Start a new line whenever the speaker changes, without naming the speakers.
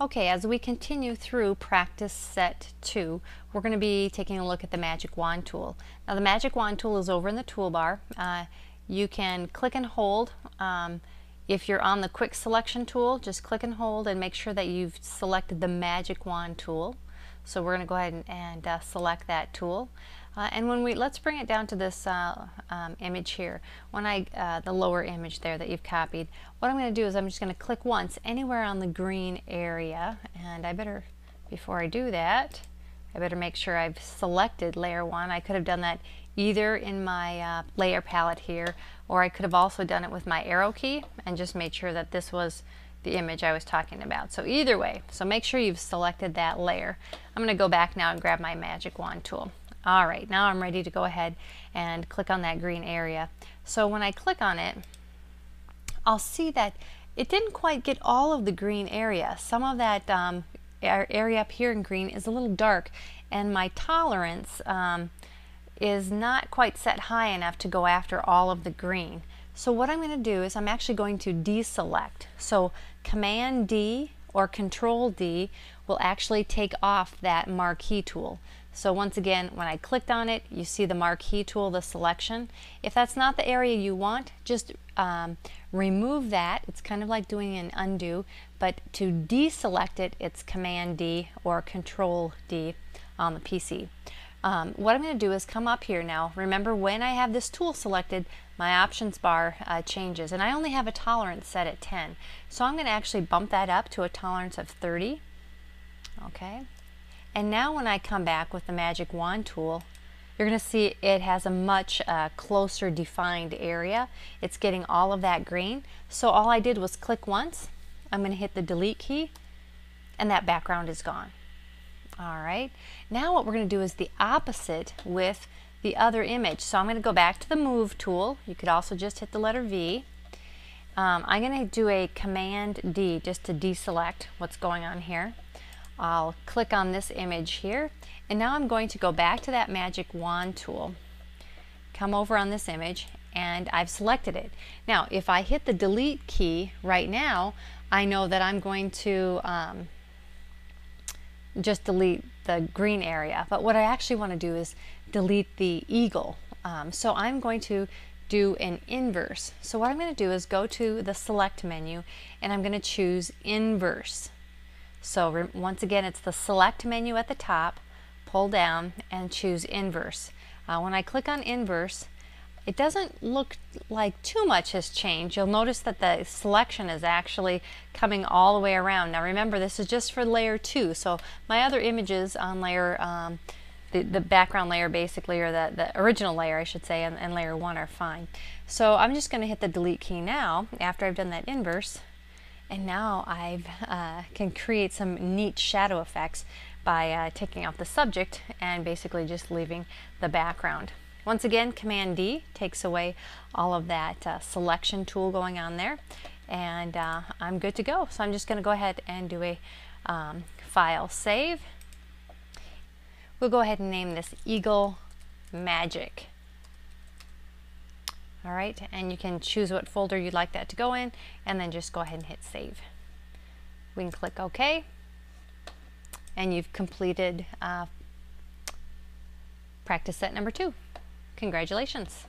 Okay, as we continue through Practice Set 2, we're going to be taking a look at the Magic Wand tool. Now the Magic Wand tool is over in the toolbar. You can click and hold. If you're on the Quick Selection tool, just click and hold and make sure that you've selected the Magic Wand tool. So we're going to go ahead and select that tool. And when let's bring it down to this image here. When the lower image there that you've copied, what I'm going to do is I'm just going to click once anywhere on the green area, and before I do that, I better make sure I've selected layer 1. I could have done that either in my layer palette here, or I could have also done it with my arrow key and just made sure that this was the image I was talking about. So either way, so make sure you've selected that layer. I'm going to go back now and grab my Magic Wand tool. Alright, now I'm ready to go ahead and click on that green area. So when I click on it, I'll see that it didn't quite get all of the green area. Some of that area up here in green is a little dark, and my tolerance is not quite set high enough to go after all of the green. So what I'm going to do is I'm actually going to deselect. So Command D or Control D will actually take off that marquee tool. So once again, when I clicked on it, you see the marquee tool, the selection. If that's not the area you want, just remove that. It's kind of like doing an undo, but to deselect it, it's Command D or Control D on the PC. What I'm going to do is come up here now. Remember, when I have this tool selected, my options bar changes, and I only have a tolerance set at 10. So I'm going to actually bump that up to a tolerance of 30. Okay. And now when I come back with the Magic Wand tool, you're going to see it has a much closer defined area. It's getting all of that green. So all I did was click once. I'm going to hit the delete key, and that background is gone. Alright, now what we're going to do is the opposite with the other image. So I'm going to go back to the Move tool. You could also just hit the letter V. I'm going to do a Command D just to deselect what's going on here. I'll click on this image here, and now I'm going to go back to that Magic Wand tool, come over on this image, and I've selected it. Now if I hit the delete key right now, I know that I'm going to just delete the green area, but what I actually want to do is delete the eagle. So I'm going to do an inverse. So what I'm going to do is go to the select menu, and I'm going to choose inverse. So once again, it's the select menu at the top, pull down and choose inverse. When I click on inverse, it doesn't look like too much has changed. You'll notice that the selection is actually coming all the way around. Now remember, this is just for layer 2, so my other images on layer, the background layer basically, or the original layer I should say, and layer 1 are fine. So I'm just going to hit the delete key now after I've done that inverse, and now I can create some neat shadow effects by taking out the subject and basically just leaving the background. Once again, Command D takes away all of that selection tool going on there, and I'm good to go. So I'm just going to go ahead and do a file save. We'll go ahead and name this Eagle Magic. Alright, and you can choose what folder you'd like that to go in, and then just go ahead and hit save. We can click OK, and you've completed practice set number 2. Congratulations.